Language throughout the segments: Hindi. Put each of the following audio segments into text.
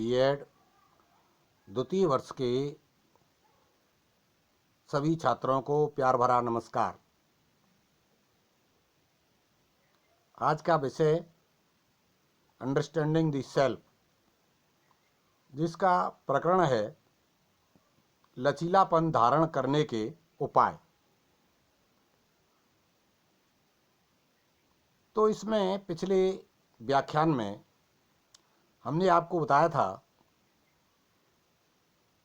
बीएड द्वितीय वर्ष के सभी छात्रों को प्यार भरा नमस्कार। आज का विषय अंडरस्टैंडिंग द सेल्फ, जिसका प्रकरण है लचीलापन धारण करने के उपाय। तो इसमें पिछले व्याख्यान में हमने आपको बताया था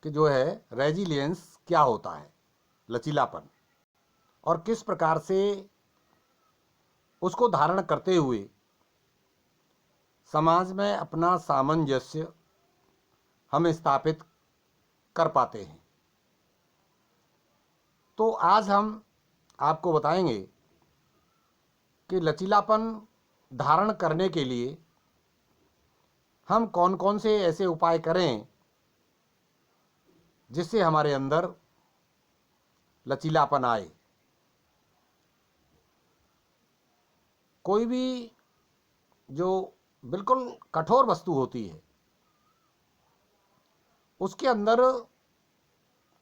कि जो है रेजिलियंस क्या होता है, लचीलापन, और किस प्रकार से उसको धारण करते हुए समाज में अपना सामंजस्य हम स्थापित कर पाते हैं। तो आज हम आपको बताएंगे कि लचीलापन धारण करने के लिए हम कौन कौन से ऐसे उपाय करें जिससे हमारे अंदर लचीलापन आए। कोई भी जो बिल्कुल कठोर वस्तु होती है उसके अंदर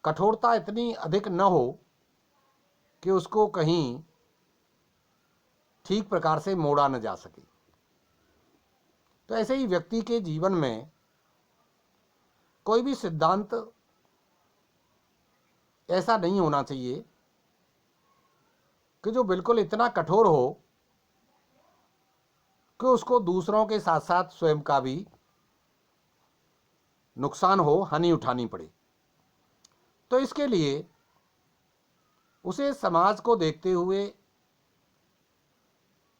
कठोरता इतनी अधिक न हो कि उसको कहीं ठीक प्रकार से मोड़ा न जा सके। तो ऐसे ही व्यक्ति के जीवन में कोई भी सिद्धांत ऐसा नहीं होना चाहिए कि जो बिल्कुल इतना कठोर हो कि उसको दूसरों के साथ साथ स्वयं का भी नुकसान हो, हानि उठानी पड़े। तो इसके लिए उसे समाज को देखते हुए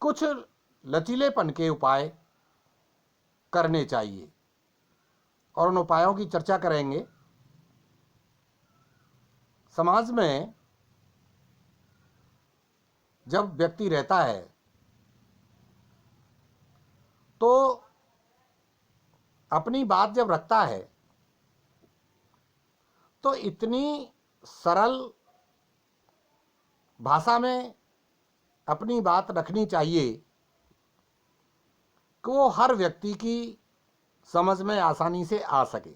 कुछ लचीलेपन के उपाय करने चाहिए और उन उपायों की चर्चा करेंगे। समाज में जब व्यक्ति रहता है तो अपनी बात जब रखता है तो इतनी सरल भाषा में अपनी बात रखनी चाहिए कि वो हर व्यक्ति की समझ में आसानी से आ सके।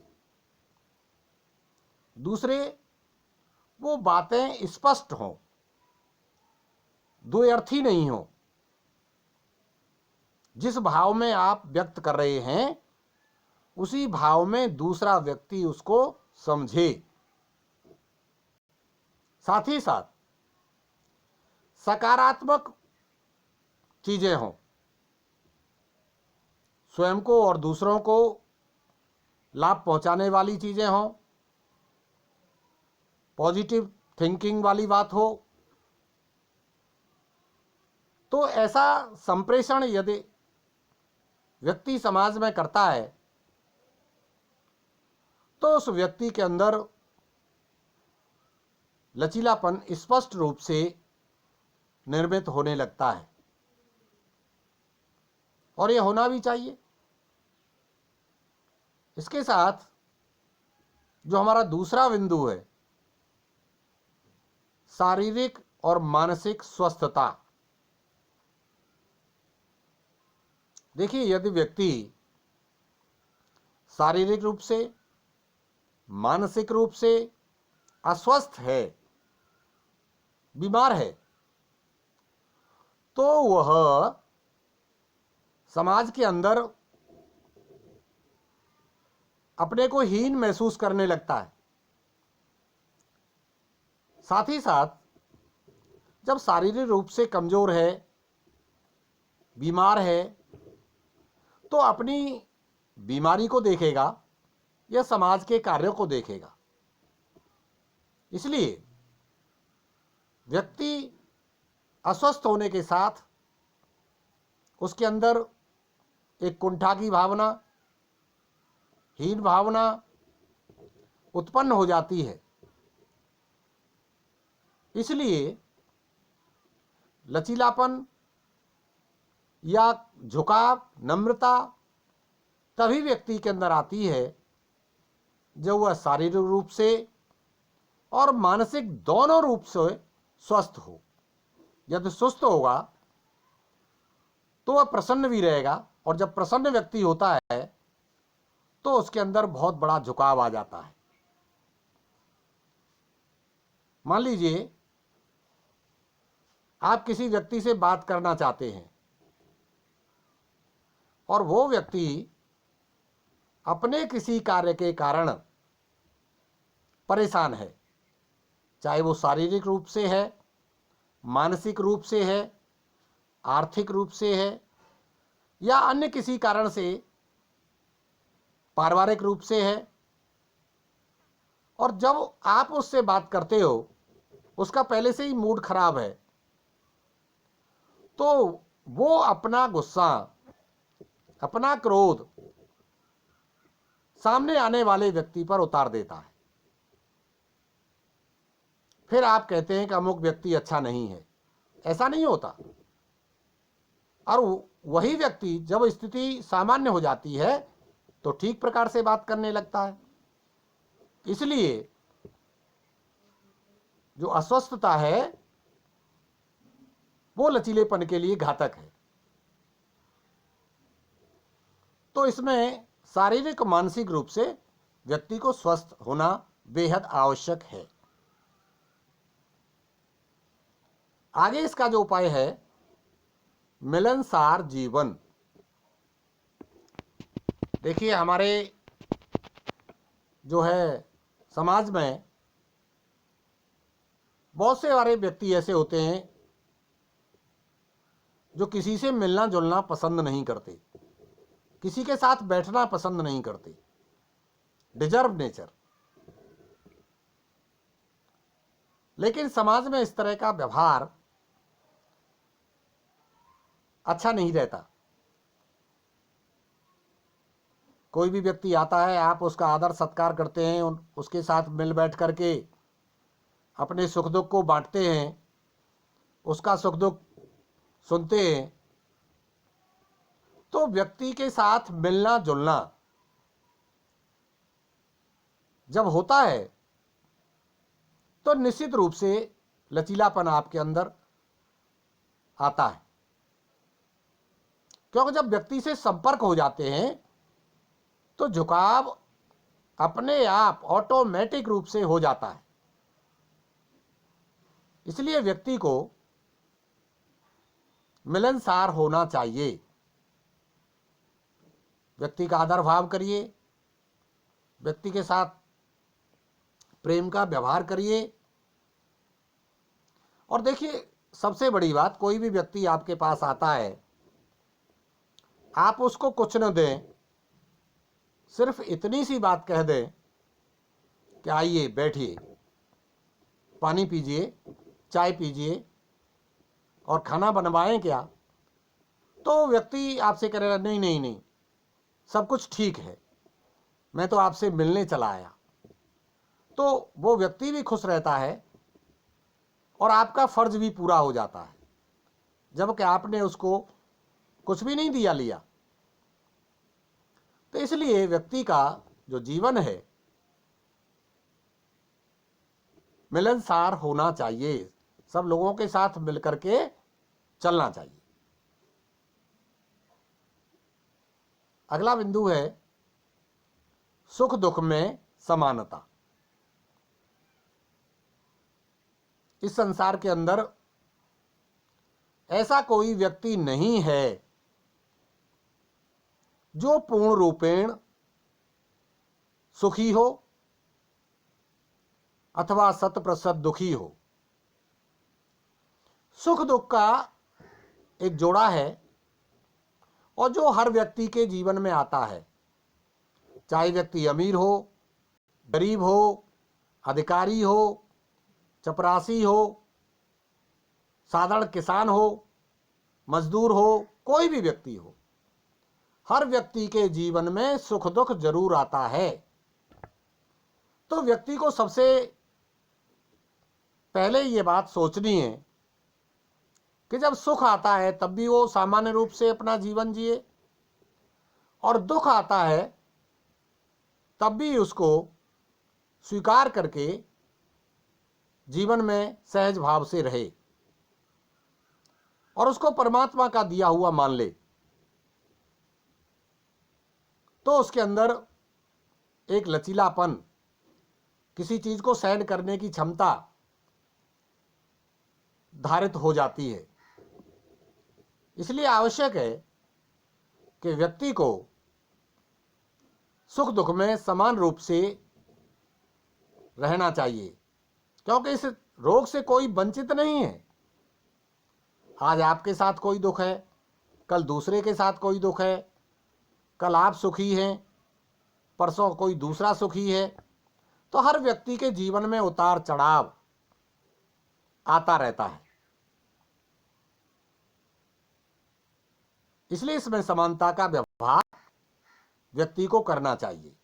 दूसरे, वो बातें स्पष्ट हों, द्व्यर्थी नहीं हो। जिस भाव में आप व्यक्त कर रहे हैं उसी भाव में दूसरा व्यक्ति उसको समझे। साथ ही साथ सकारात्मक चीजें हों, स्वयं को और दूसरों को लाभ पहुंचाने वाली चीजें हों, पॉजिटिव थिंकिंग वाली बात हो। तो ऐसा संप्रेषण यदि व्यक्ति समाज में करता है तो उस व्यक्ति के अंदर लचीलापन स्पष्ट रूप से निर्मित होने लगता है और यह होना भी चाहिए। इसके साथ जो हमारा दूसरा बिंदु है, शारीरिक और मानसिक स्वस्थता। देखिए, यदि व्यक्ति शारीरिक रूप से, मानसिक रूप से अस्वस्थ है, बीमार है, तो वह समाज के अंदर अपने को हीन महसूस करने लगता है। साथ ही साथ जब शारीरिक रूप से कमजोर है, बीमार है, तो अपनी बीमारी को देखेगा या समाज के कार्यों को देखेगा। इसलिए व्यक्ति अस्वस्थ होने के साथ उसके अंदर एक कुंठा की भावना, हीन भावना उत्पन्न हो जाती है। इसलिए लचीलापन या झुकाव, नम्रता तभी व्यक्ति के अंदर आती है जब वह शारीरिक रूप से और मानसिक दोनों रूप से स्वस्थ हो। यदि सुस्त होगा तो वह प्रसन्न भी रहेगा, और जब प्रसन्न व्यक्ति होता है तो तो उसके अंदर बहुत बड़ा झुकाव आ जाता है। मान लीजिए आप किसी व्यक्ति से बात करना चाहते हैं और वो व्यक्ति अपने किसी कार्य के कारण परेशान है, चाहे वो शारीरिक रूप से है, मानसिक रूप से है, आर्थिक रूप से है, या अन्य किसी कारण से पारिवारिक रूप से है। और जब आप उससे बात करते हो, उसका पहले से ही मूड खराब है, तो वो अपना गुस्सा, अपना क्रोध सामने आने वाले व्यक्ति पर उतार देता है। फिर आप कहते हैं कि अमुक व्यक्ति अच्छा नहीं है। ऐसा नहीं होता। और वही व्यक्ति जब स्थिति सामान्य हो जाती है तो ठीक प्रकार से बात करने लगता है। इसलिए जो अस्वस्थता है वो लचीलेपन के लिए घातक है। तो इसमें शारीरिक मानसिक रूप से व्यक्ति को स्वस्थ होना बेहद आवश्यक है। आगे इसका जो उपाय है, मिलनसार जीवन। देखिए, हमारे जो है समाज में बहुत से सारे व्यक्ति ऐसे होते हैं जो किसी से मिलना जुलना पसंद नहीं करते, किसी के साथ बैठना पसंद नहीं करते। Deserve nature. लेकिन समाज में इस तरह का व्यवहार अच्छा नहीं रहता। कोई भी व्यक्ति आता है, आप उसका आदर सत्कार करते हैं, उसके साथ मिल बैठ करके अपने सुख दुख को बांटते हैं, उसका सुख दुख सुनते हैं, तो व्यक्ति के साथ मिलना जुलना जब होता है तो निश्चित रूप से लचीलापन आपके अंदर आता है। क्योंकि जब व्यक्ति से संपर्क हो जाते हैं तो झुकाव अपने आप ऑटोमेटिक रूप से हो जाता है। इसलिए व्यक्ति को मिलनसार होना चाहिए। व्यक्ति का आदर भाव करिए, व्यक्ति के साथ प्रेम का व्यवहार करिए। और देखिए, सबसे बड़ी बात, कोई भी व्यक्ति आपके पास आता है, आप उसको कुछ न दें, सिर्फ इतनी सी बात कह दें कि आइए बैठिए, पानी पीजिए, चाय पीजिए और खाना बनवाएं क्या, तो व्यक्ति आपसे कहेगा नहीं नहीं नहीं, सब कुछ ठीक है, मैं तो आपसे मिलने चला आया। तो वो व्यक्ति भी खुश रहता है और आपका फर्ज भी पूरा हो जाता है, जबकि आपने उसको कुछ भी नहीं दिया लिया। तो इसलिए व्यक्ति का जो जीवन है मिलनसार होना चाहिए, सब लोगों के साथ मिलकर के चलना चाहिए। अगला बिंदु है सुख दुख में समानता। इस संसार के अंदर ऐसा कोई व्यक्ति नहीं है जो पूर्ण रूपेण सुखी हो अथवा 100% दुखी हो। सुख दुख का एक जोड़ा है और जो हर व्यक्ति के जीवन में आता है, चाहे व्यक्ति अमीर हो, गरीब हो, अधिकारी हो, चपरासी हो, साधारण किसान हो, मजदूर हो, कोई भी व्यक्ति हो, हर व्यक्ति के जीवन में सुख दुख जरूर आता है। तो व्यक्ति को सबसे पहले ये बात सोचनी है कि जब सुख आता है तब भी वो सामान्य रूप से अपना जीवन जिए, और दुख आता है तब भी उसको स्वीकार करके जीवन में सहज भाव से रहे और उसको परमात्मा का दिया हुआ मान ले। तो उसके अंदर एक लचीलापन, किसी चीज को सहन करने की क्षमता धारित हो जाती है। इसलिए आवश्यक है कि व्यक्ति को सुख दुख में समान रूप से रहना चाहिए, क्योंकि इस रोग से कोई वंचित नहीं है। आज आपके साथ कोई दुख है, कल दूसरे के साथ कोई दुख है, कल आप सुखी हैं, परसों कोई दूसरा सुखी है। तो हर व्यक्ति के जीवन में उतार चढ़ाव आता रहता है। इसलिए इसमें समानता का व्यवहार व्यक्ति को करना चाहिए।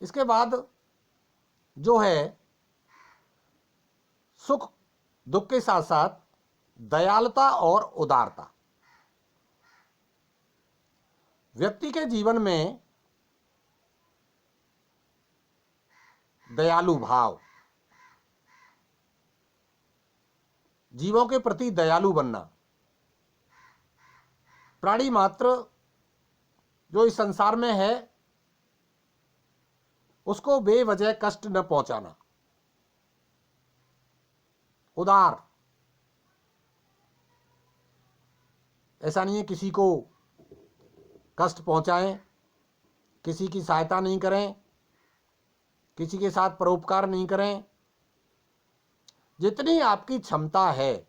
इसके बाद जो है, सुख दुख के साथ साथ दयालुता और उदारता। व्यक्ति के जीवन में दयालु भाव, जीवों के प्रति दयालु बनना, प्राणी मात्र जो इस संसार में है उसको बेवजह कष्ट न पहुंचाना, उदार, ऐसा नहीं है किसी को कष्ट पहुंचाएं, किसी की सहायता नहीं करें, किसी के साथ परोपकार नहीं करें। जितनी आपकी क्षमता है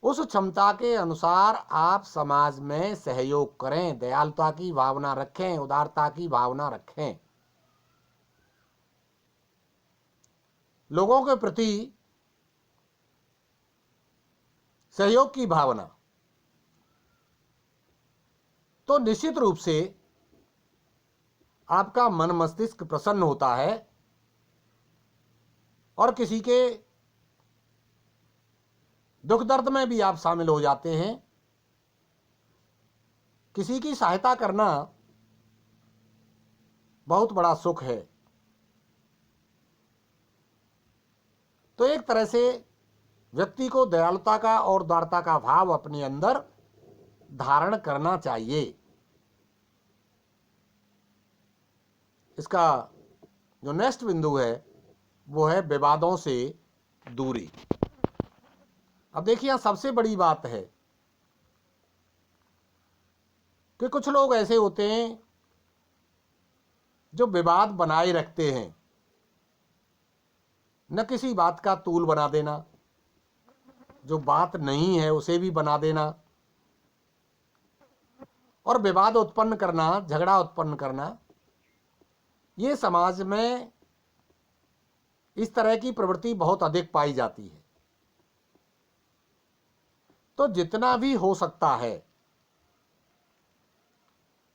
उस क्षमता के अनुसार आप समाज में सहयोग करें, दयालुता की भावना रखें, उदारता की भावना रखें। लोगों के प्रति सहयोग की भावना, तो निश्चित रूप से आपका मन मस्तिष्क प्रसन्न होता है और किसी के दुख दर्द में भी आप शामिल हो जाते हैं। किसी की सहायता करना बहुत बड़ा सुख है। तो एक तरह से व्यक्ति को दयालुता का और उदारता का भाव अपने अंदर धारण करना चाहिए। इसका जो नेक्स्ट बिंदु है वो है विवादों से दूरी। अब देखिए, यहां सबसे बड़ी बात है कि कुछ लोग ऐसे होते हैं जो विवाद बनाए रखते हैं, न किसी बात का तूल बना देना, जो बात नहीं है उसे भी बना देना और विवाद उत्पन्न करना, झगड़ा उत्पन्न करना। ये समाज में इस तरह की प्रवृत्ति बहुत अधिक पाई जाती है। तो जितना भी हो सकता है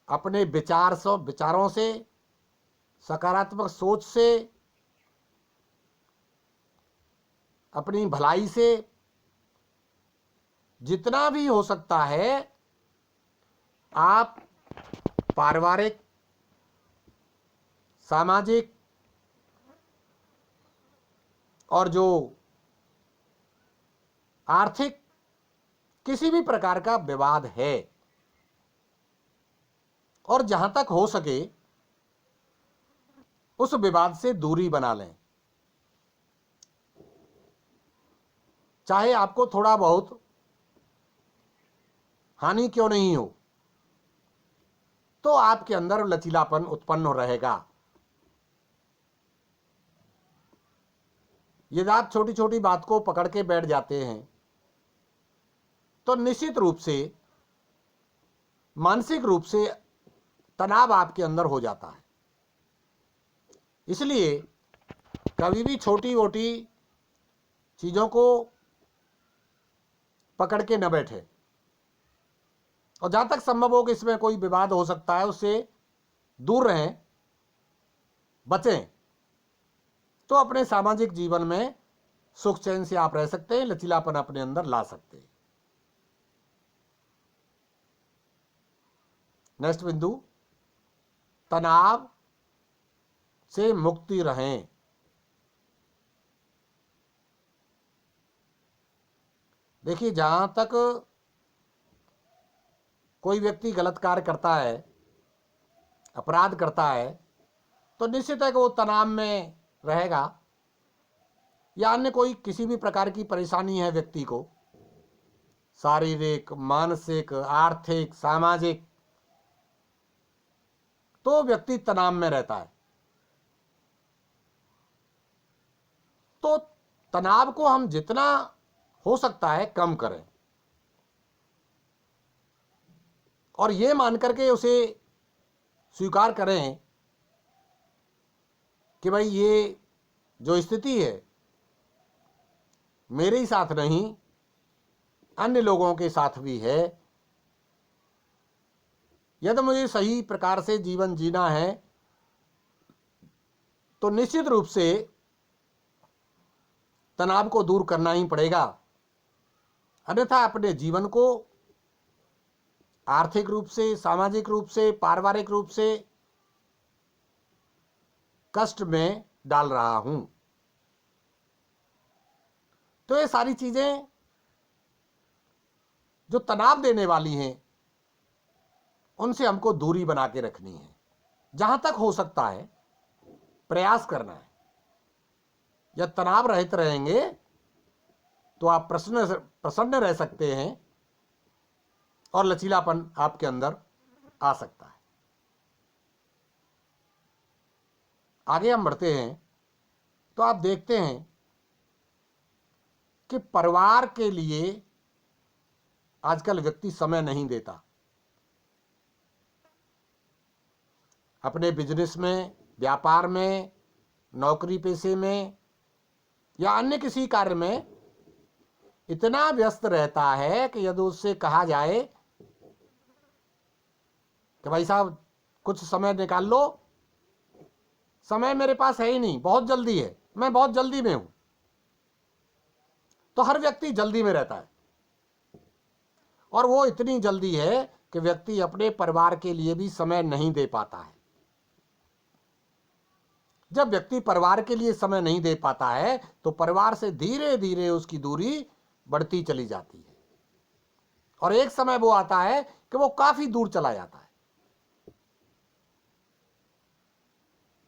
अपने विचारों से, सकारात्मक सोच से, अपनी भलाई से जितना भी हो सकता है आप पारिवारिक, सामाजिक और जो आर्थिक किसी भी प्रकार का विवाद है, और जहां तक हो सके उस विवाद से दूरी बना लें। चाहे आपको थोड़ा बहुत हानि क्यों नहीं हो, तो आपके अंदर लचीलापन उत्पन्न रहेगा। यदि आप छोटी छोटी बात को पकड़ के बैठ जाते हैं तो निश्चित रूप से मानसिक रूप से तनाव आपके अंदर हो जाता है। इसलिए कभी भी छोटी मोटी चीजों को पकड़ के न बैठे, और जहां तक संभव हो कि इसमें कोई विवाद हो सकता है उससे दूर रहें, बचें। तो अपने सामाजिक जीवन में सुख चैन से आप रह सकते हैं, लचीलापन अपने अंदर ला सकते हैं। नेक्स्ट बिंदु, तनाव से मुक्ति रहें। देखिए, जहां तक कोई व्यक्ति गलत कार्य करता है अपराध करता है तो निश्चित है कि वो तनाव में रहेगा, या अन्य कोई किसी भी प्रकार की परेशानी है व्यक्ति को, शारीरिक, मानसिक, आर्थिक, सामाजिक, तो व्यक्ति तनाव में रहता है। तो तनाव को हम जितना हो सकता है कम करें और ये मान करके उसे स्वीकार करें कि भाई ये जो स्थिति है मेरे ही साथ नहीं, अन्य लोगों के साथ भी है। यदि मुझे सही प्रकार से जीवन जीना है तो निश्चित रूप से तनाव को दूर करना ही पड़ेगा, अन्यथा अपने जीवन को आर्थिक रूप से, सामाजिक रूप से, पारिवारिक रूप से कष्ट में डाल रहा हूं। तो ये सारी चीजें जो तनाव देने वाली हैं उनसे हमको दूरी बना के रखनी है। जहां तक हो सकता है प्रयास करना है। यदि तनाव रहित रहेंगे तो आप प्रसन्न रह सकते हैं और लचीलापन आपके अंदर आ सकता है। आगे हम बढ़ते हैं तो आप देखते हैं कि परिवार के लिए आजकल व्यक्ति समय नहीं देता। अपने बिजनेस में, व्यापार में, नौकरी पेशे में या अन्य किसी कार्य में इतना व्यस्त रहता है कि यदि उससे कहा जाए कि भाई साहब कुछ समय निकाल लो, समय मेरे पास है ही नहीं, बहुत जल्दी है, मैं बहुत जल्दी में हूं, तो हर व्यक्ति जल्दी में रहता है। और वो इतनी जल्दी है कि व्यक्ति अपने परिवार के लिए भी समय नहीं दे पाता है। जब व्यक्ति परिवार के लिए समय नहीं दे पाता है तो परिवार से धीरे धीरे उसकी दूरी बढ़ती चली जाती है और एक समय वो आता है कि वो काफी दूर चला जाता है।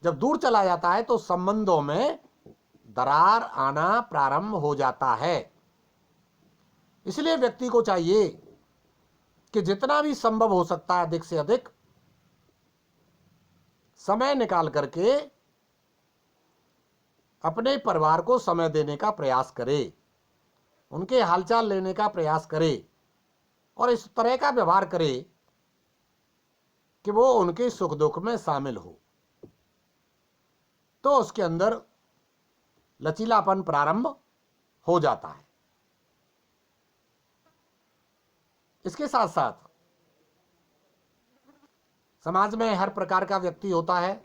जब दूर चला जाता है तो संबंधों में दरार आना प्रारंभ हो जाता है। इसलिए व्यक्ति को चाहिए कि जितना भी संभव हो सकता है अधिक से अधिक समय निकाल करके अपने परिवार को समय देने का प्रयास करे, उनके हालचाल लेने का प्रयास करे और इस तरह का व्यवहार करे कि वो उनके सुख दुख में शामिल हो, तो उसके अंदर लचीलापन प्रारंभ हो जाता है। इसके साथ साथ समाज में हर प्रकार का व्यक्ति होता है,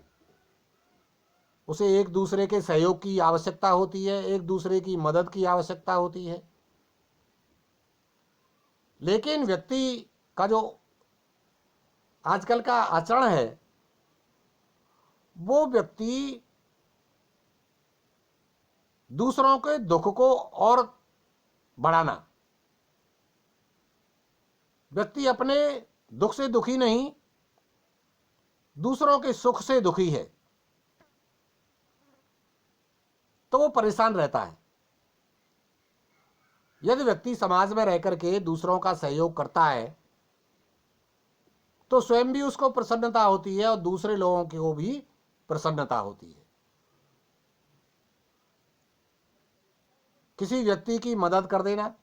उसे एक दूसरे के सहयोग की आवश्यकता होती है, एक दूसरे की मदद की आवश्यकता होती है। लेकिन व्यक्ति का जो आजकल का आचरण है वो व्यक्ति दूसरों के दुख को और बढ़ाना, व्यक्ति अपने दुख से दुखी नहीं, दूसरों के सुख से दुखी है, तो वो परेशान रहता है। यदि व्यक्ति समाज में रहकर के दूसरों का सहयोग करता है तो स्वयं भी उसको प्रसन्नता होती है और दूसरे लोगों को भी प्रसन्नता होती है। किसी व्यक्ति की मदद कर देना,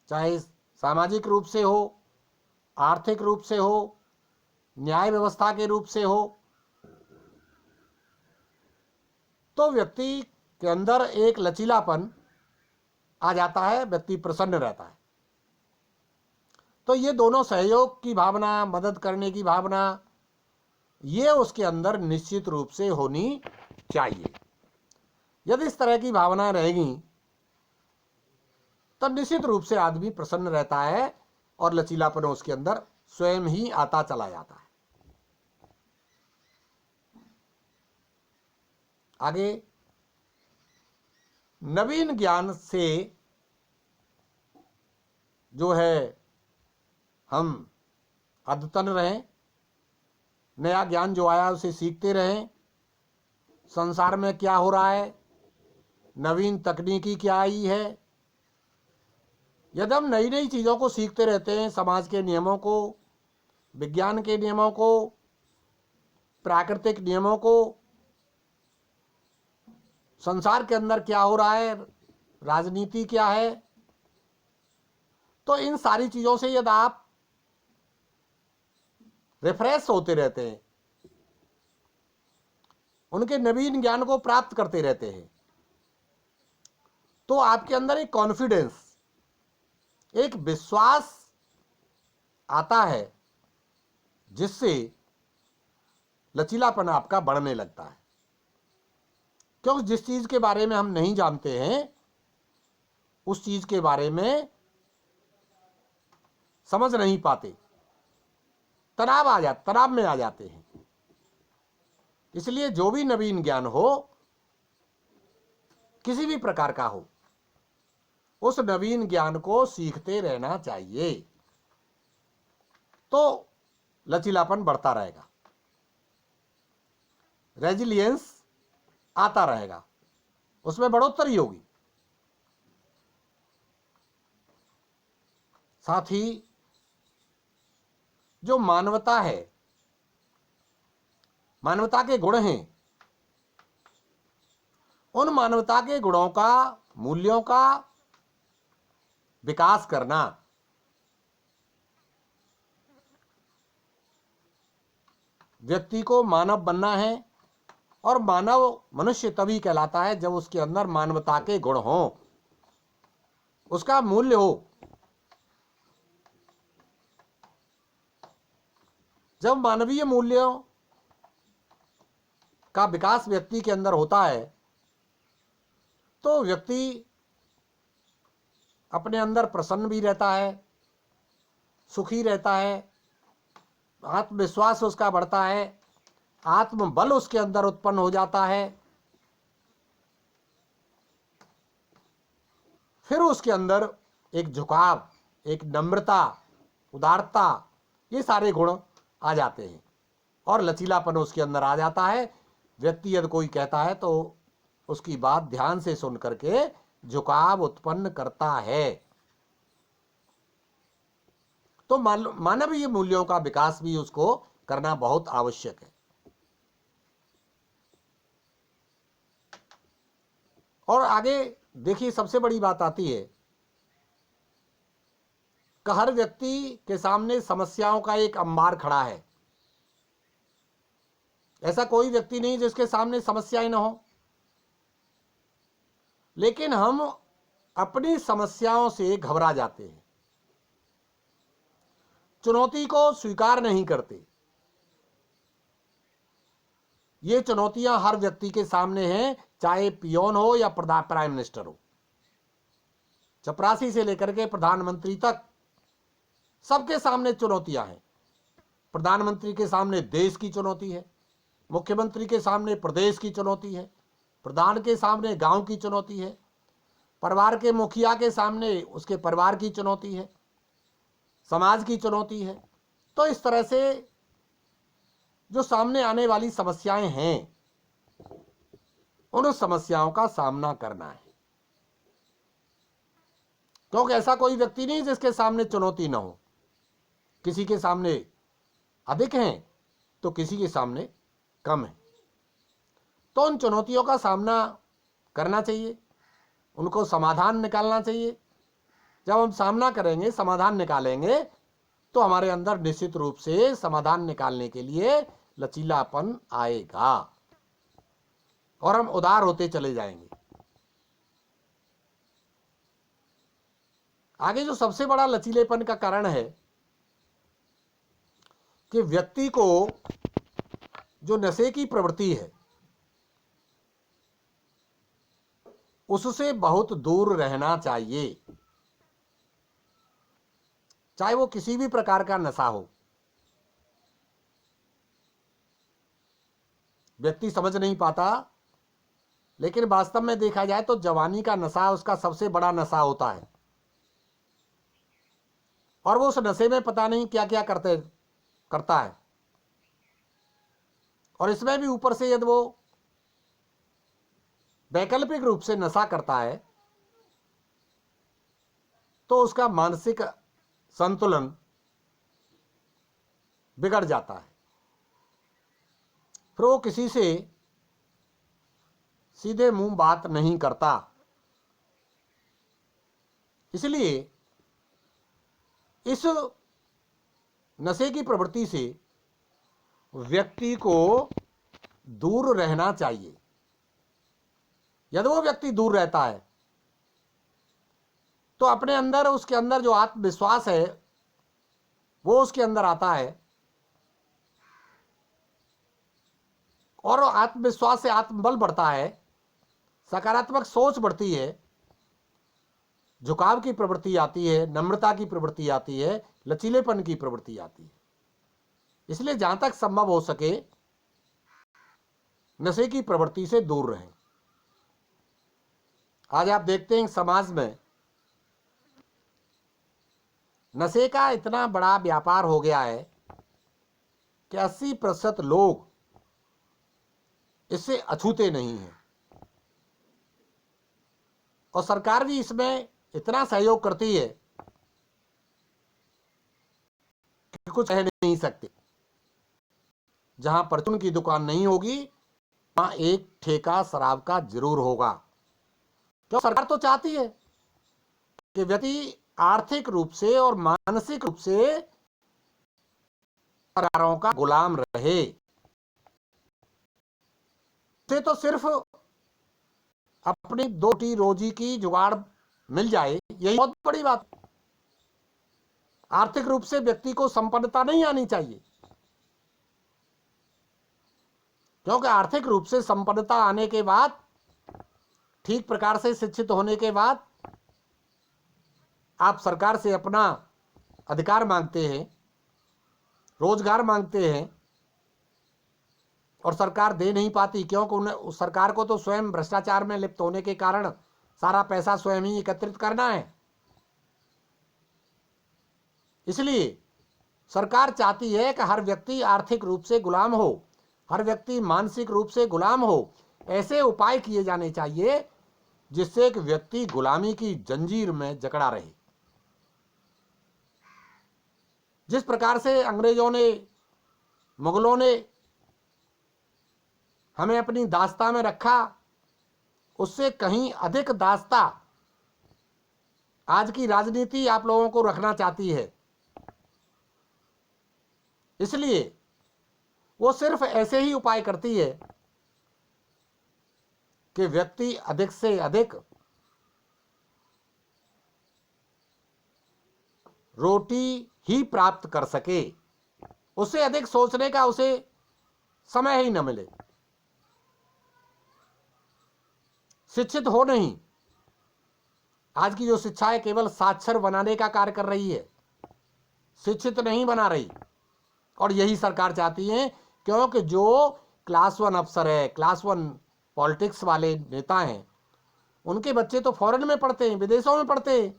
चाहे सामाजिक रूप से हो, आर्थिक रूप से हो, न्याय व्यवस्था के रूप से हो, तो व्यक्ति के अंदर एक लचीलापन आ जाता है, व्यक्ति प्रसन्न रहता है। तो ये दोनों सहयोग की भावना, मदद करने की भावना, ये उसके अंदर निश्चित रूप से होनी चाहिए। यदि इस तरह की भावनाएं रहेंगी तो निश्चित रूप से आदमी प्रसन्न रहता है और लचीलापन उसके अंदर स्वयं ही आता चला जाता है। आगे नवीन ज्ञान से जो है हम अद्यतन रहें, नया ज्ञान जो आया उसे सीखते रहें, संसार में क्या हो रहा है, नवीन तकनीकी क्या आई है। यदि हम नई नई चीज़ों को सीखते रहते हैं, समाज के नियमों को, विज्ञान के नियमों को, प्राकृतिक नियमों को, संसार के अंदर क्या हो रहा है, राजनीति क्या है, तो इन सारी चीज़ों से यदि आप रिफ्रेश होते रहते हैं, उनके नवीन ज्ञान को प्राप्त करते रहते हैं, तो आपके अंदर एक कॉन्फिडेंस, एक विश्वास आता है, जिससे लचीलापन आपका बढ़ने लगता है। क्योंकि जिस चीज के बारे में हम नहीं जानते हैं, उस चीज के बारे में समझ नहीं पाते, तनाव में आ जाते हैं। इसलिए जो भी नवीन ज्ञान हो, किसी भी प्रकार का हो, उस नवीन ज्ञान को सीखते रहना चाहिए, तो लचीलापन बढ़ता रहेगा, रेजिलियंस आता रहेगा, उसमें बढ़ोतरी होगी। साथ ही जो मानवता है, मानवता के गुण हैं, उन मानवता के गुणों का, मूल्यों का विकास करना, व्यक्ति को मानव बनना है। और मानव मनुष्य तभी कहलाता है जब उसके अंदर मानवता के गुण हो, उसका मूल्य हो। जब मानवीय मूल्यों का विकास व्यक्ति के अंदर होता है, तो व्यक्ति अपने अंदर प्रसन्न भी रहता है, सुखी रहता है, आत्मविश्वास उसका बढ़ता है, आत्मबल उसके अंदर उत्पन्न हो जाता है। फिर उसके अंदर एक झुकाव, एक नम्रता, उदारता, ये सारे गुण आ जाते हैं और लचीलापन उसके अंदर आ जाता है। व्यक्ति यदि कोई कहता है तो उसकी बात ध्यान से सुन करके झुकाव उत्पन्न करता है। तो मानवीय मूल्यों का विकास भी उसको करना बहुत आवश्यक है। और आगे देखिए, सबसे बड़ी बात आती है कि हर व्यक्ति के सामने समस्याओं का एक अंबार खड़ा है। ऐसा कोई व्यक्ति नहीं जिसके सामने समस्याएं ना हो, लेकिन हम अपनी समस्याओं से घबरा जाते हैं, चुनौती को स्वीकार नहीं करते। ये चुनौतियां हर व्यक्ति के सामने हैं, चाहे पियोन हो या प्राइम मिनिस्टर हो, चपरासी से लेकर के प्रधानमंत्री तक, सबके सामने चुनौतियां हैं। प्रधानमंत्री के सामने देश की चुनौती है, मुख्यमंत्री के सामने प्रदेश की चुनौती है, प्रधान के सामने गांव की चुनौती है, परिवार के मुखिया के सामने उसके परिवार की चुनौती है, समाज की चुनौती है। तो इस तरह से जो सामने आने वाली समस्याएं हैं, उन समस्याओं का सामना करना है। क्योंकि ऐसा कोई व्यक्ति नहीं जिसके सामने चुनौती ना हो। किसी के सामने अधिक हैं तो किसी के सामने कम है। तो उन चुनौतियों का सामना करना चाहिए, उनको समाधान निकालना चाहिए। जब हम सामना करेंगे, समाधान निकालेंगे, तो हमारे अंदर निश्चित रूप से समाधान निकालने के लिए लचीलापन आएगा और हम उदार होते चले जाएंगे। आगे जो सबसे बड़ा लचीलेपन का कारण है कि व्यक्ति को जो नशे की प्रवृत्ति है, उससे बहुत दूर रहना चाहिए। चाहे वो किसी भी प्रकार का नशा हो। व्यक्ति समझ नहीं पाता, लेकिन वास्तव में देखा जाए तो जवानी का नशा उसका सबसे बड़ा नशा होता है। और वो उस नशे में पता नहीं क्या क्या करता है। और इसमें भी ऊपर से यदि वो वैकल्पिक रूप से नशा करता है तो उसका मानसिक संतुलन बिगड़ जाता है, फिर वो किसी से सीधे मुंह बात नहीं करता। इसलिए इस नशे की प्रवृत्ति से व्यक्ति को दूर रहना चाहिए। यदि वो व्यक्ति दूर रहता है तो अपने अंदर, उसके अंदर जो आत्मविश्वास है वो उसके अंदर आता है, और आत्मविश्वास से आत्मबल बढ़ता है, सकारात्मक सोच बढ़ती है, झुकाव की प्रवृत्ति आती है, नम्रता की प्रवृत्ति आती है, लचीलेपन की प्रवृत्ति आती है। इसलिए जहां तक संभव हो सके नशे की प्रवृत्ति से दूर रहें। आज आप देखते हैं समाज में नशे का इतना बड़ा व्यापार हो गया है कि 80% लोग इससे अछूते नहीं हैं, और सरकार भी इसमें इतना सहयोग करती है कि कुछ कह नहीं सकते। जहां परचून की दुकान नहीं होगी वहां एक ठेका शराब का जरूर होगा। क्यों? सरकार तो चाहती है कि व्यक्ति आर्थिक रूप से और मानसिक रूप से सरकारों का गुलाम रहे। उसे तो सिर्फ अपनी दो रोटी रोजी की जुगाड़ मिल जाए, यही बहुत बड़ी बात। आर्थिक रूप से व्यक्ति को संपन्नता नहीं आनी चाहिए, क्योंकि आर्थिक रूप से संपन्नता आने के बाद, ठीक प्रकार से शिक्षित होने के बाद आप सरकार से अपना अधिकार मांगते हैं, रोजगार मांगते हैं, और सरकार दे नहीं पाती, क्योंकि उन्हें, सरकार को तो स्वयं भ्रष्टाचार में लिप्त होने के कारण सारा पैसा स्वयं ही एकत्रित करना है। इसलिए सरकार चाहती है कि हर व्यक्ति आर्थिक रूप से गुलाम हो, हर व्यक्ति मानसिक रूप से गुलाम हो। ऐसे उपाय किए जाने चाहिए जिससे एक व्यक्ति गुलामी की जंजीर में जकड़ा रहे। जिस प्रकार से अंग्रेजों ने, मुगलों ने हमें अपनी दास्ता में रखा, उससे कहीं अधिक दास्ता आज की राजनीति आप लोगों को रखना चाहती है। इसलिए वो सिर्फ ऐसे ही उपाय करती है कि व्यक्ति अधिक से अधिक रोटी ही प्राप्त कर सके, उससे अधिक सोचने का उसे समय ही न मिले। शिक्षित हो नहीं, आज की जो शिक्षा है केवल साक्षर बनाने का कार्य कर रही है, शिक्षित नहीं बना रही। और यही सरकार चाहती है, क्योंकि जो क्लास 1 अफसर है, क्लास 1 पॉलिटिक्स वाले नेता हैं, उनके बच्चे तो फॉरेन में पढ़ते हैं, विदेशों में पढ़ते हैं।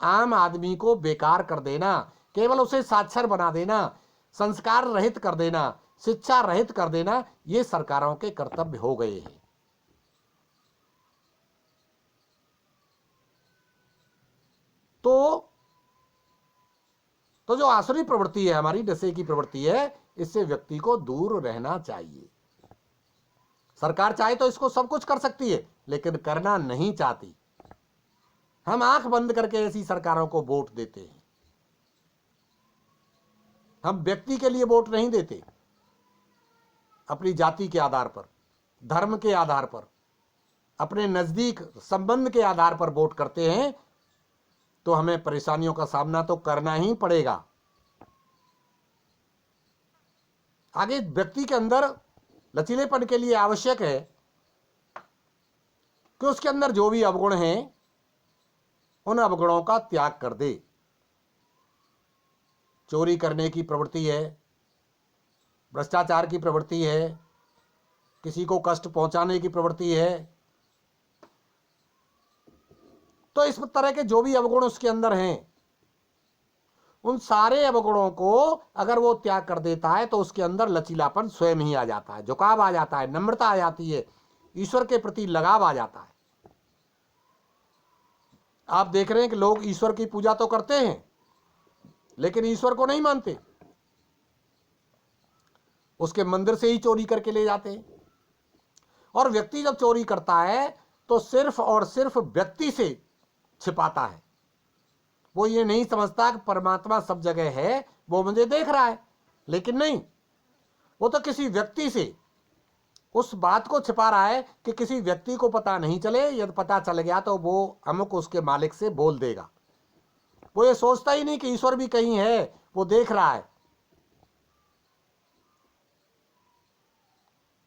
आम आदमी को बेकार कर देना, केवल उसे साक्षर बना देना, संस्कार रहित कर देना, शिक्षा रहित कर देना, ये सरकारों के कर्तव्य हो गए हैं। तो जो आसुरी प्रवृत्ति है, हमारी नशे की प्रवृत्ति है, इससे व्यक्ति को दूर रहना चाहिए। सरकार चाहे तो इसको सब कुछ कर सकती है, लेकिन करना नहीं चाहती। हम आंख बंद करके ऐसी सरकारों को वोट देते हैं। हम व्यक्ति के लिए वोट नहीं देते, अपनी जाति के आधार पर, धर्म के आधार पर, अपने नजदीक संबंध के आधार पर वोट करते हैं, तो हमें परेशानियों का सामना तो करना ही पड़ेगा। आगे व्यक्ति के अंदर लचीलेपन के लिए आवश्यक है कि उसके अंदर जो भी अवगुण हैं उन अवगुणों का त्याग कर दे। चोरी करने की प्रवृत्ति है, भ्रष्टाचार की प्रवृत्ति है, किसी को कष्ट पहुंचाने की प्रवृत्ति है, तो इस तरह के जो भी अवगुण उसके अंदर हैं उन सारे अवगुणों को अगर वो त्याग कर देता है तो उसके अंदर लचीलापन स्वयं ही आ जाता है, झुकाव आ जाता है, नम्रता आ जाती है, ईश्वर के प्रति लगाव आ जाता है। आप देख रहे हैं कि लोग ईश्वर की पूजा तो करते हैं लेकिन ईश्वर को नहीं मानते, उसके मंदिर से ही चोरी करके ले जाते हैं। और व्यक्ति जब चोरी करता है तो सिर्फ और सिर्फ व्यक्ति से छिपाता है। वो ये नहीं समझता कि परमात्मा सब जगह है, वो मुझे देख रहा है, लेकिन नहीं, वो तो किसी व्यक्ति से उस बात को छिपा रहा है कि किसी व्यक्ति को पता नहीं चले, यदि पता चल गया तो वो अमुक उसके मालिक से बोल देगा। वो ये सोचता ही नहीं कि ईश्वर भी कहीं है, वो देख रहा है।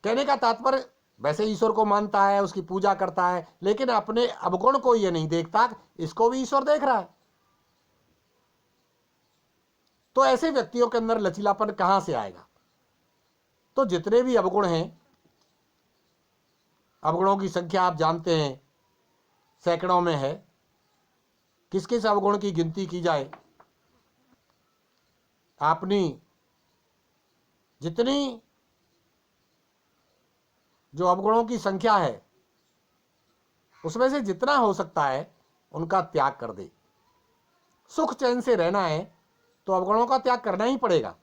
कहने का तात्पर्य, वैसे ईश्वर को मानता है, उसकी पूजा करता है, लेकिन अपने अवगुण को ये नहीं देखता इसको भी ईश्वर देख रहा है। तो ऐसे व्यक्तियों के अंदर लचीलापन कहां से आएगा? तो जितने भी अवगुण हैं, अवगुणों की संख्या आप जानते हैं सैकड़ों में है। किस किस अवगुण की गिनती की जाए, अपनी जितनी जो अवगुणों की संख्या है उसमें से जितना हो सकता है उनका त्याग कर दे। सुख चैन से रहना है तो अवगुणों का त्याग करना ही पड़ेगा।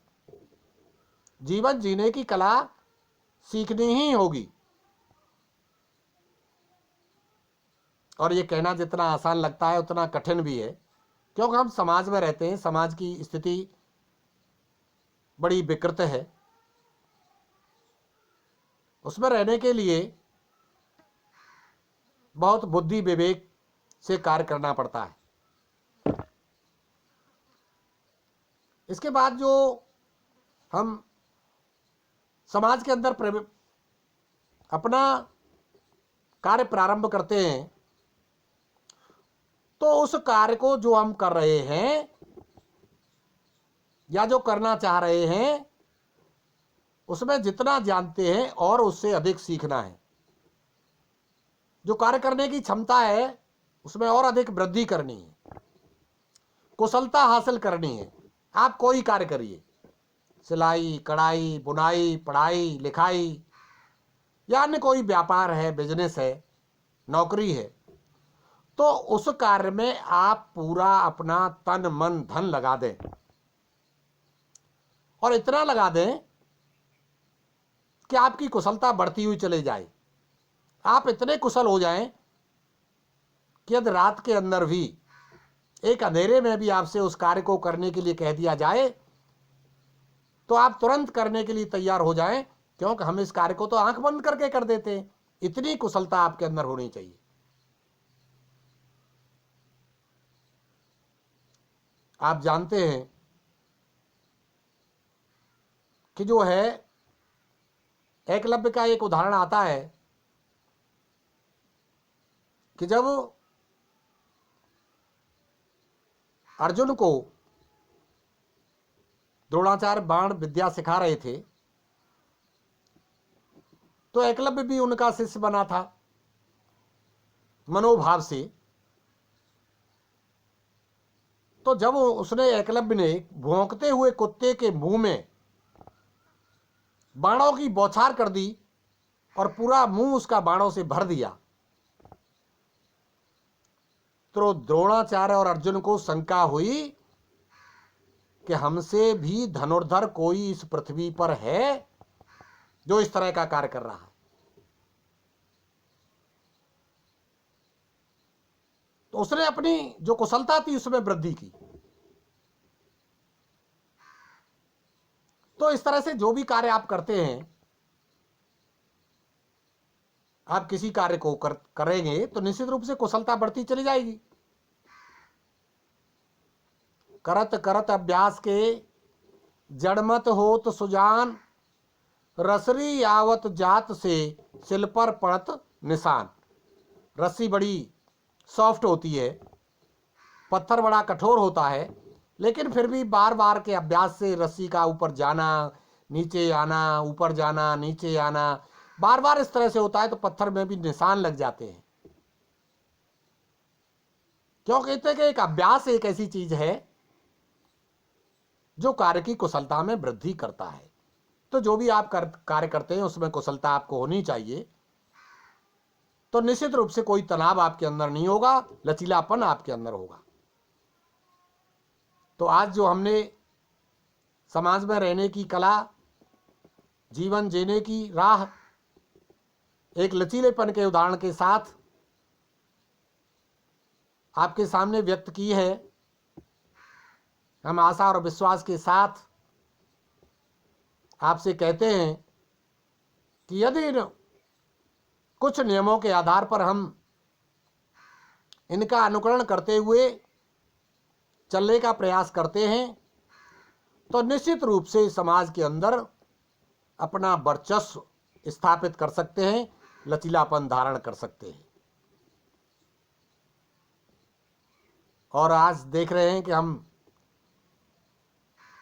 जीवन जीने की कला सीखनी ही होगी। और ये कहना जितना आसान लगता है उतना कठिन भी है, क्योंकि हम समाज में रहते हैं, समाज की स्थिति बड़ी विकृत है। उसमें रहने के लिए बहुत बुद्धि विवेक से कार्य करना पड़ता है। इसके बाद जो हम समाज के अंदर अपना कार्य प्रारंभ करते हैं तो उस कार्य को जो हम कर रहे हैं या जो करना चाह रहे हैं उसमें जितना जानते हैं और उससे अधिक सीखना है। जो कार्य करने की क्षमता है उसमें और अधिक वृद्धि करनी है, कुशलता हासिल करनी है। आप कोई कार्य करिए, सिलाई कढ़ाई बुनाई पढ़ाई लिखाई या अन्य कोई व्यापार है, बिजनेस है, नौकरी है, तो उस कार्य में आप पूरा अपना तन मन धन लगा दें और इतना लगा दें कि आपकी कुशलता बढ़ती हुई चले जाए। आप इतने कुशल हो जाएं कि यदि रात के अंदर भी एक अंधेरे में भी आपसे उस कार्य को करने के लिए कह दिया जाए तो आप तुरंत करने के लिए तैयार हो जाएं, क्योंकि हम इस कार्य को तो आंख बंद करके कर देते हैं। इतनी कुशलता आपके अंदर होनी चाहिए। आप जानते हैं कि जो है एकलव्य का एक उदाहरण आता है कि जब अर्जुन को द्रोणाचार्य बाण विद्या सिखा रहे थे तो एकलव्य भी उनका शिष्य बना था मनोभाव से। तो जब उसने एकलव्य ने भौंकते हुए कुत्ते के मुंह में बाणों की बौछार कर दी और पूरा मुंह उसका बाणों से भर दिया तो द्रोणाचार्य और अर्जुन को शंका हुई कि हमसे भी धनुर्धर कोई इस पृथ्वी पर है जो इस तरह का कार्य कर रहा है। तो उसने अपनी जो कुशलता थी उसमें वृद्धि की। तो इस तरह से जो भी कार्य आप करते हैं, आप किसी कार्य को करेंगे तो निश्चित रूप से कुशलता बढ़ती चली जाएगी। करत करत अभ्यास के जड़मत होत सुजान, रसरी आवत जात से सिल पर पड़त निशान। रस्सी बड़ी सॉफ्ट होती है, पत्थर बड़ा कठोर होता है, लेकिन फिर भी बार बार के अभ्यास से रस्सी का ऊपर जाना नीचे आना, ऊपर जाना नीचे आना, बार बार इस तरह से होता है तो पत्थर में भी निशान लग जाते हैं। क्यों कहते हैं कि एक अभ्यास एक ऐसी चीज है जो कार्य की कुशलता में वृद्धि करता है। तो जो भी आप कार्य करते हैं उसमें कुशलता आपको होनी चाहिए, तो निश्चित रूप से कोई तनाव आपके अंदर नहीं होगा, लचीलापन आपके अंदर होगा। तो आज जो हमने समाज में रहने की कला, जीवन जीने की राह एक लचीलेपन के उदाहरण के साथ आपके सामने व्यक्त की है, हम आशा और विश्वास के साथ आपसे कहते हैं कि यदि कुछ नियमों के आधार पर हम इनका अनुकरण करते हुए चलने का प्रयास करते हैं तो निश्चित रूप से समाज के अंदर अपना वर्चस्व स्थापित कर सकते हैं, लचीलापन धारण कर सकते हैं। और आज देख रहे हैं कि हम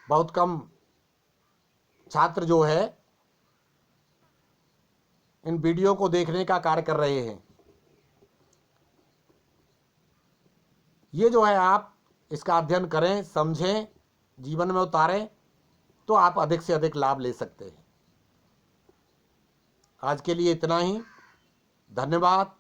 बहुत कम छात्र जो है इन वीडियो को देखने का कार्य कर रहे हैं। ये जो है आप इसका अध्ययन करें, समझें, जीवन में उतारें तो आप अधिक से अधिक लाभ ले सकते हैं। आज के लिए इतना ही। धन्यवाद।